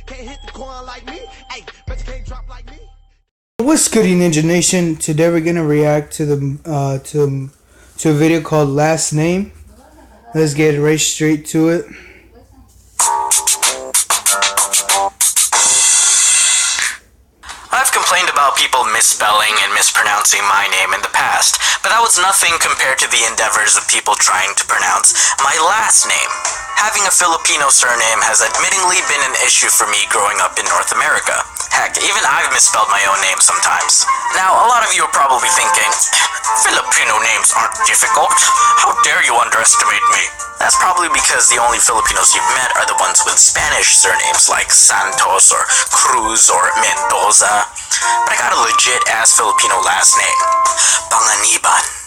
Can't hit the corn like me. Hey, but you can't drop like me. What's good, Ninja Nation? Today we're gonna react to the to a video called Last Name. Let's get right straight to it. I've complained about people misspelling and mispronouncing my name in the past, but that was nothing compared to the endeavors of people trying to pronounce my last name. Having a Filipino surname has admittingly been an issue for me growing up in North America. Heck, even I've misspelled my own name sometimes. Now, a lot of you are probably thinking, Filipino names aren't difficult. How dare you underestimate me? That's probably because the only Filipinos you've met are the ones with Spanish surnames like Santos or Cruz or Mendoza. But I got a legit-ass Filipino last name, Panganiban.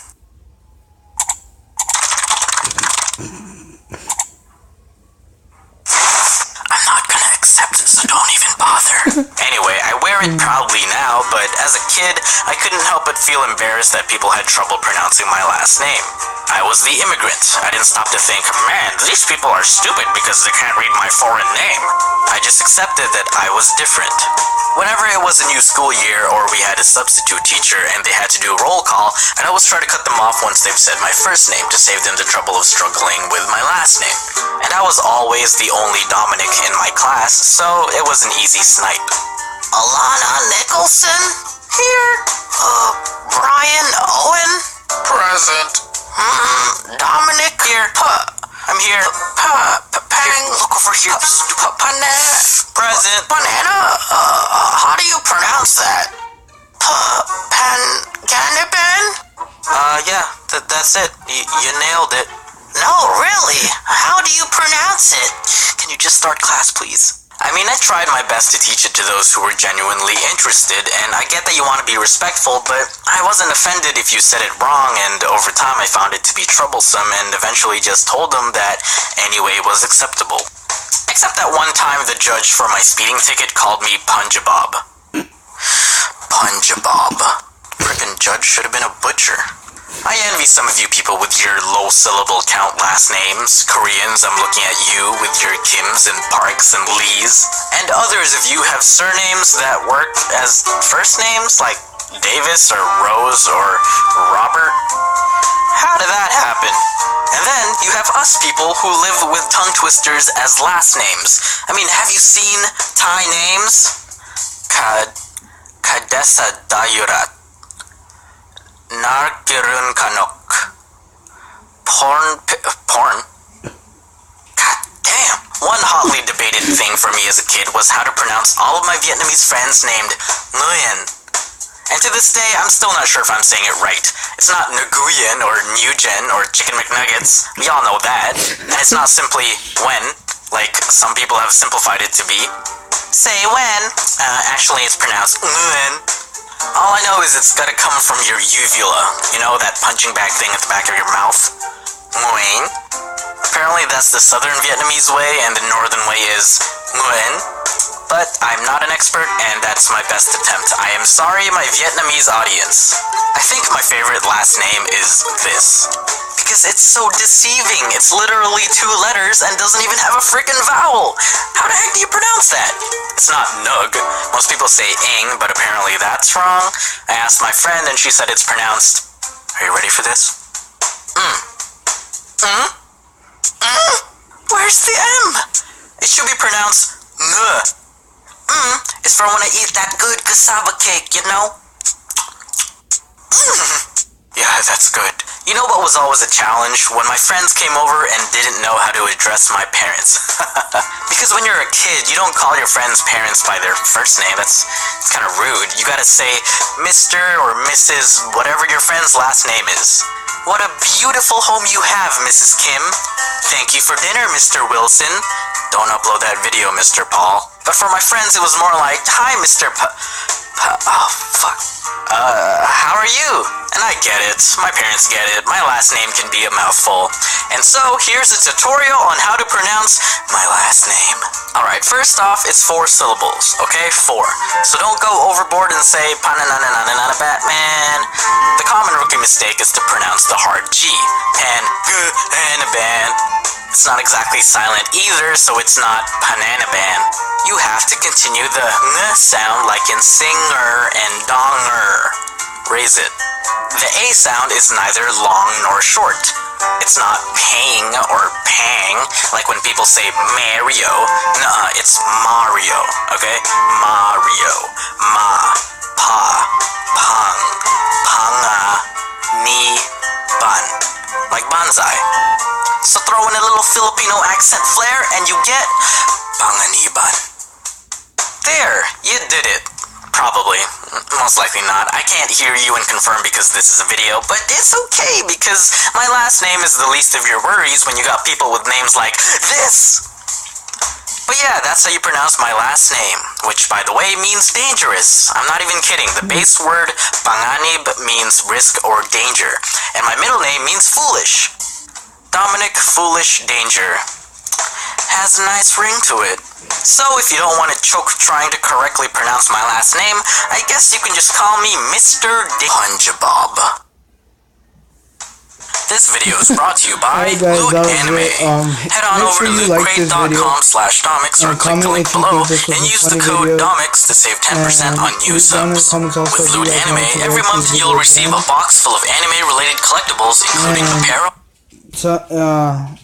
I'm not gonna accept it, so don't even bother. Anyway, I wear it proudly now, but as a kid, I couldn't help but feel embarrassed that people had trouble pronouncing my last name. I was the immigrant. I didn't stop to think, man, these people are stupid because they can't read my foreign name. I just accepted that I was different. Whenever it was a new school year or we had a substitute teacher and they had to do roll call, I'd always try to cut them off once they've said my first name to save them the trouble of struggling with my last name. And I was always the only Dominic in my class, so it was an easy snipe. Alana Nicholson? Here. Brian Owen? Present. Dominic here. I'm here. Pang. Look over here. Present. Banana. How do you pronounce that? Panganiban? Yeah. That's it. You nailed it. No, really? How do you pronounce it? Can you just start class, please? I mean, I tried my best to teach it to those who were genuinely interested, and I get that you want to be respectful, but I wasn't offended if you said it wrong, and over time I found it to be troublesome, and eventually just told them that anyway was acceptable. Except that one time the judge for my speeding ticket called me Punjabob. Punjabob. Frickin' judge should have been a butcher. I envy some of you people with your low-syllable count last names. Koreans, I'm looking at you with your Kims and Parks and Lees. And others of you have surnames that work as first names, like Davis or Rose or Robert. How did that happen? And then you have us people who live with tongue twisters as last names. I mean, have you seen Thai names? Kadesa Dayurat. Narkirun Kanok. Porn? God damn. One hotly debated thing for me as a kid was how to pronounce all of my Vietnamese friends named Nguyen. And to this day, I'm still not sure if I'm saying it right. It's not Nguyen or Nguyen or Chicken McNuggets. We all know that. And it's not simply when, like some people have simplified it to be. Say when. Actually, it's pronounced Nguyen. All I know is it's gotta come from your uvula. You know, that punching bag thing at the back of your mouth? Nguyen. Apparently that's the southern Vietnamese way, and the northern way is Nguyen. But I'm not an expert, and that's my best attempt. I am sorry, my Vietnamese audience. I think my favorite last name is this. Because it's so deceiving. It's literally 2 letters and doesn't even have a frickin' vowel. How the heck do you pronounce that? It's not Nug. Most people say Ing, but apparently that's wrong. I asked my friend and she said it's pronounced... Are you ready for this? Where's the M? It should be pronounced Ng. It's for when I eat that good cassava cake, you know? Yeah, that's good. You know what was always a challenge? When my friends came over and didn't know how to address my parents. Because when you're a kid, you don't call your friends' parents by their first name. It's kind of rude. You gotta say Mr. or Mrs. whatever your friend's last name is. What a beautiful home you have, Mrs. Kim. Thank you for dinner, Mr. Wilson. Don't upload that video, Mr. Paul. But for my friends, it was more like, hi, Mr. Oh, fuck. How are you? And I get it. My parents get it. My last name can be a mouthful. And so, here's a tutorial on how to pronounce my last name. Alright, first off, it's 4 syllables, okay? 4. So don't go overboard and say Pananananana Batman. The common rookie mistake is to pronounce the hard G. Pan-G-Anaban. It's not exactly silent either, so it's not Pananaban. You have have to continue the ng sound like in singer and donger. Raise it. The A sound is neither long nor short. It's not pang or pang, like when people say Mario. Nuh-uh, it's Mario, okay? Mario. Ma, pa, pang, panga, ni, ban. Like banzai. So throw in a little Filipino accent flair and you get panganiban. There, you did it. Probably. Most likely not. I can't hear you and confirm because this is a video, but it's okay because my last name is the least of your worries when you got people with names like this. But yeah, that's how you pronounce my last name, which by the way means dangerous. I'm not even kidding. The base word panganib means risk or danger, and my middle name means foolish. Dominic Foolish Danger has a nice ring to it. So if you don't want to choke trying to correctly pronounce my last name, I guess you can just call me Mr. Punjabob. This video is brought to you by Alright guys, Loot that was Anime. it. Head on Make over sure to you like this video lootcrate.com/Domix or click the comment link if you below think this was and a use the funny code video. Domix to save 10% on new Please down in the subs. comments also With if you Loot guys Anime, want to every watch month this you'll video receive again. a box full of anime-related collectibles, including apparel. So,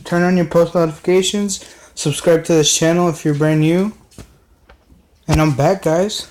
turn on your post notifications, subscribe to this channel if you're brand new, and I'm back guys.